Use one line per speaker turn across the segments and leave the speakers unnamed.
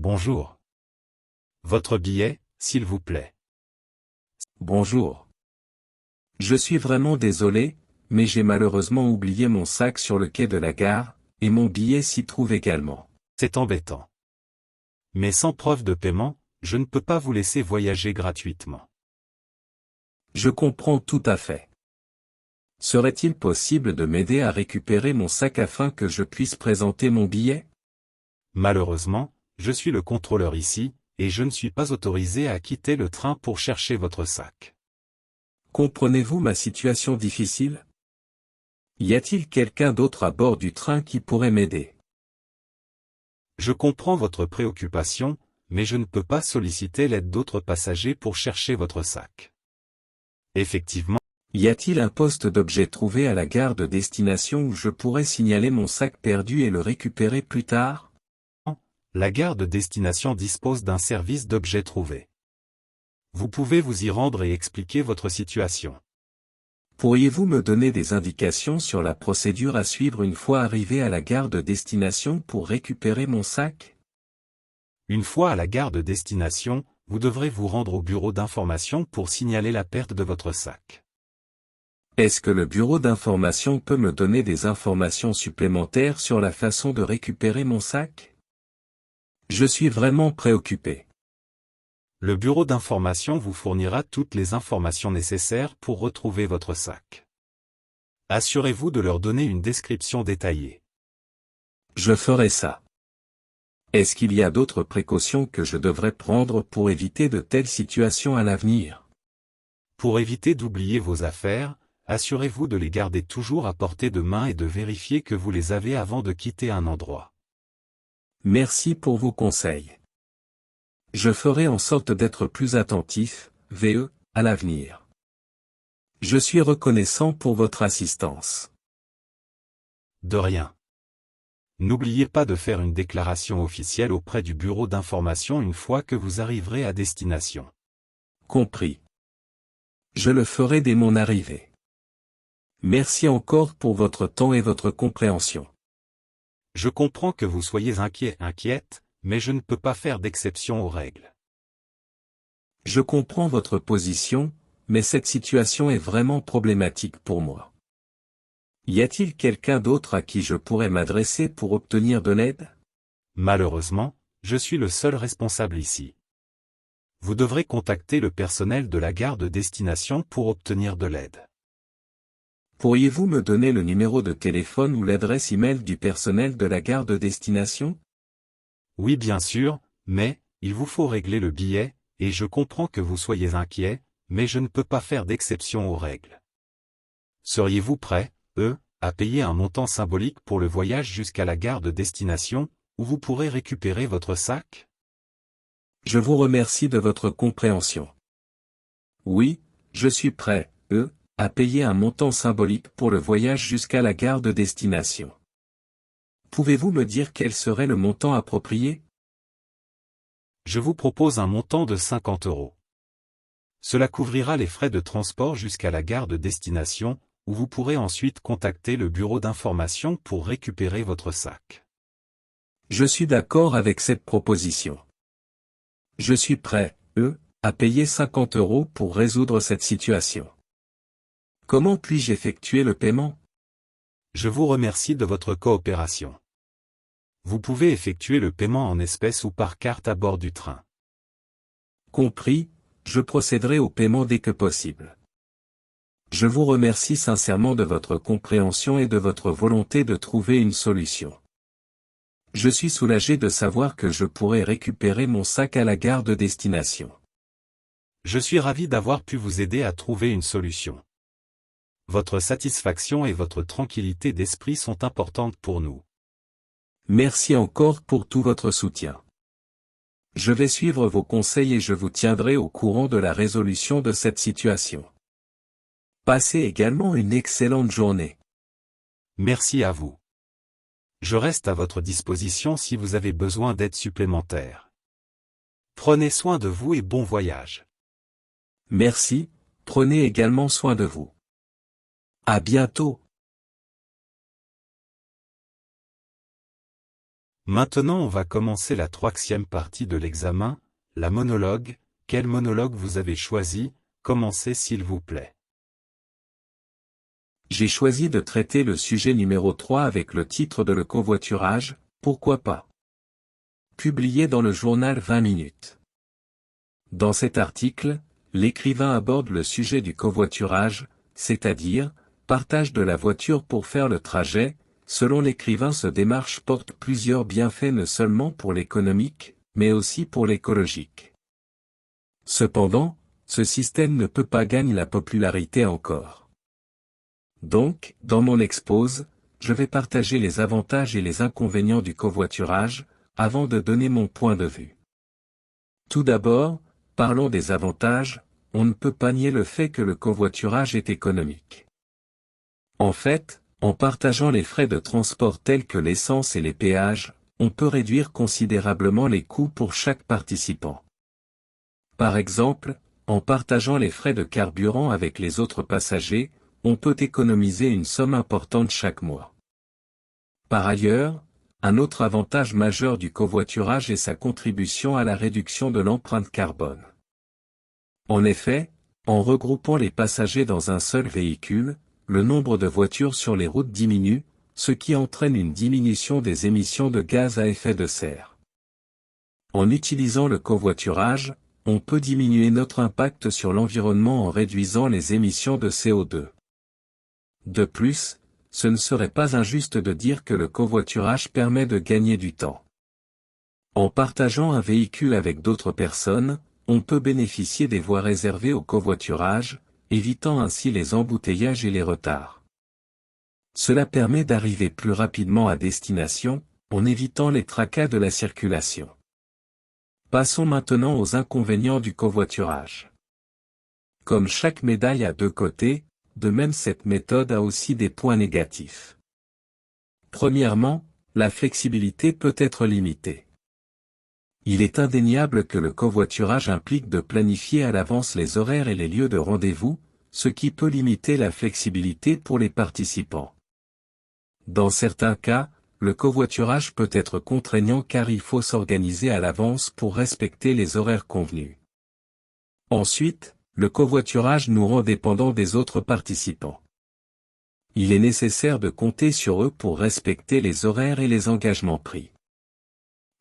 Bonjour. Votre billet, s'il vous plaît.
Bonjour. Je suis vraiment désolé, mais j'ai malheureusement oublié mon sac sur le quai de la gare, et mon billet s'y trouve également.
C'est embêtant. Mais sans preuve de paiement, je ne peux pas vous laisser voyager gratuitement.
Je comprends tout à fait. Serait-il possible de m'aider à récupérer mon sac afin que je puisse présenter mon billet?
Malheureusement, je suis le contrôleur ici, et je ne suis pas autorisé à quitter le train pour chercher votre sac.
Comprenez-vous ma situation difficile? Y a-t-il quelqu'un d'autre à bord du train qui pourrait m'aider?
Je comprends votre préoccupation, mais je ne peux pas solliciter l'aide d'autres passagers pour chercher votre sac. Effectivement.
Y a-t-il un poste d'objet trouvé à la gare de destination où je pourrais signaler mon sac perdu et le récupérer plus tard?
La gare de destination dispose d'un service d'objets trouvés. Vous pouvez vous y rendre et expliquer votre situation.
Pourriez-vous me donner des indications sur la procédure à suivre une fois arrivé à la gare de destination pour récupérer mon sac?
Une fois à la gare de destination, vous devrez vous rendre au bureau d'information pour signaler la perte de votre sac.
Est-ce que le bureau d'information peut me donner des informations supplémentaires sur la façon de récupérer mon sac? Je suis vraiment préoccupé.
Le bureau d'information vous fournira toutes les informations nécessaires pour retrouver votre sac. Assurez-vous de leur donner une description détaillée.
Je ferai ça. Est-ce qu'il y a d'autres précautions que je devrais prendre pour éviter de telles situations à l'avenir?
Pour éviter d'oublier vos affaires, assurez-vous de les garder toujours à portée de main et de vérifier que vous les avez avant de quitter un endroit.
Merci pour vos conseils. Je ferai en sorte d'être plus attentif, VE, à l'avenir. Je suis reconnaissant pour votre assistance.
De rien. N'oubliez pas de faire une déclaration officielle auprès du bureau d'information une fois que vous arriverez à destination.
Compris. Je le ferai dès mon arrivée. Merci encore pour votre temps et votre compréhension.
Je comprends que vous soyez inquiète, mais je ne peux pas faire d'exception aux règles.
Je comprends votre position, mais cette situation est vraiment problématique pour moi. Y a-t-il quelqu'un d'autre à qui je pourrais m'adresser pour obtenir de l'aide?
Malheureusement, je suis le seul responsable ici. Vous devrez contacter le personnel de la gare de destination pour obtenir de l'aide.
Pourriez-vous me donner le numéro de téléphone ou l'adresse email du personnel de la gare de destination?
Oui bien sûr, mais, il vous faut régler le billet, et je comprends que vous soyez inquiet, mais je ne peux pas faire d'exception aux règles. Seriez-vous prêt, à payer un montant symbolique pour le voyage jusqu'à la gare de destination, où vous pourrez récupérer votre sac?
Je vous remercie de votre compréhension. Oui, je suis prêt, à payer un montant symbolique pour le voyage jusqu'à la gare de destination. Pouvez-vous me dire quel serait le montant approprié?
Je vous propose un montant de 50 €. Cela couvrira les frais de transport jusqu'à la gare de destination, où vous pourrez ensuite contacter le bureau d'information pour récupérer votre sac.
Je suis d'accord avec cette proposition. Je suis prêt, à payer 50 € pour résoudre cette situation. Comment puis-je effectuer le paiement?
Je vous remercie de votre coopération. Vous pouvez effectuer le paiement en espèces ou par carte à bord du train.
Compris, je procéderai au paiement dès que possible. Je vous remercie sincèrement de votre compréhension et de votre volonté de trouver une solution. Je suis soulagé de savoir que je pourrai récupérer mon sac à la gare de destination.
Je suis ravi d'avoir pu vous aider à trouver une solution. Votre satisfaction et votre tranquillité d'esprit sont importantes pour nous.
Merci encore pour tout votre soutien. Je vais suivre vos conseils et je vous tiendrai au courant de la résolution de cette situation. Passez également une excellente journée.
Merci à vous. Je reste à votre disposition si vous avez besoin d'aide supplémentaire. Prenez soin de vous et bon voyage.
Merci, prenez également soin de vous. À bientôt.
Maintenant on va commencer la 3e partie de l'examen, la monologue. Quel monologue vous avez choisi? Commencez s'il vous plaît.
J'ai choisi de traiter le sujet numéro 3 avec le titre de Le covoiturage, pourquoi pas? Publié dans le journal 20 minutes. Dans cet article, l'écrivain aborde le sujet du covoiturage, c'est-à-dire, partage de la voiture pour faire le trajet. Selon l'écrivain, cette démarche porte plusieurs bienfaits non seulement pour l'économique, mais aussi pour l'écologique. Cependant, ce système ne peut pas gagner la popularité encore. Donc, dans mon expose, je vais partager les avantages et les inconvénients du covoiturage, avant de donner mon point de vue. Tout d'abord, parlons des avantages. On ne peut pas nier le fait que le covoiturage est économique. En fait, en partageant les frais de transport tels que l'essence et les péages, on peut réduire considérablement les coûts pour chaque participant. Par exemple, en partageant les frais de carburant avec les autres passagers, on peut économiser une somme importante chaque mois. Par ailleurs, un autre avantage majeur du covoiturage est sa contribution à la réduction de l'empreinte carbone. En effet, en regroupant les passagers dans un seul véhicule, le nombre de voitures sur les routes diminue, ce qui entraîne une diminution des émissions de gaz à effet de serre. En utilisant le covoiturage, on peut diminuer notre impact sur l'environnement en réduisant les émissions de CO2. De plus, ce ne serait pas injuste de dire que le covoiturage permet de gagner du temps. En partageant un véhicule avec d'autres personnes, on peut bénéficier des voies réservées au covoiturage, évitant ainsi les embouteillages et les retards. Cela permet d'arriver plus rapidement à destination, en évitant les tracas de la circulation. Passons maintenant aux inconvénients du covoiturage. Comme chaque médaille a deux côtés, de même cette méthode a aussi des points négatifs. Premièrement, la flexibilité peut être limitée. Il est indéniable que le covoiturage implique de planifier à l'avance les horaires et les lieux de rendez-vous, ce qui peut limiter la flexibilité pour les participants. Dans certains cas, le covoiturage peut être contraignant car il faut s'organiser à l'avance pour respecter les horaires convenus. Ensuite, le covoiturage nous rend dépendants des autres participants. Il est nécessaire de compter sur eux pour respecter les horaires et les engagements pris.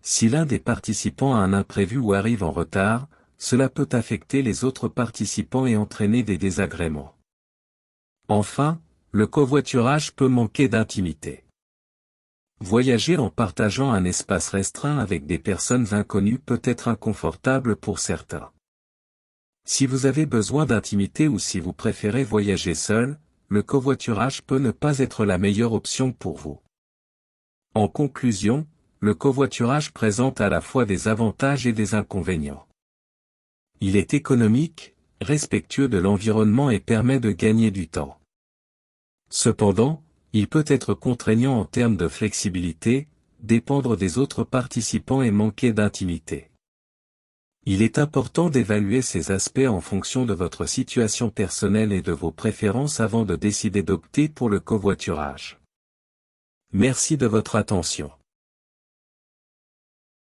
Si l'un des participants a un imprévu ou arrive en retard, cela peut affecter les autres participants et entraîner des désagréments. Enfin, le covoiturage peut manquer d'intimité. Voyager en partageant un espace restreint avec des personnes inconnues peut être inconfortable pour certains. Si vous avez besoin d'intimité ou si vous préférez voyager seul, le covoiturage peut ne pas être la meilleure option pour vous. En conclusion, le covoiturage présente à la fois des avantages et des inconvénients. Il est économique, respectueux de l'environnement et permet de gagner du temps. Cependant, il peut être contraignant en termes de flexibilité, dépendre des autres participants et manquer d'intimité. Il est important d'évaluer ces aspects en fonction de votre situation personnelle et de vos préférences avant de décider d'opter pour le covoiturage. Merci de votre attention.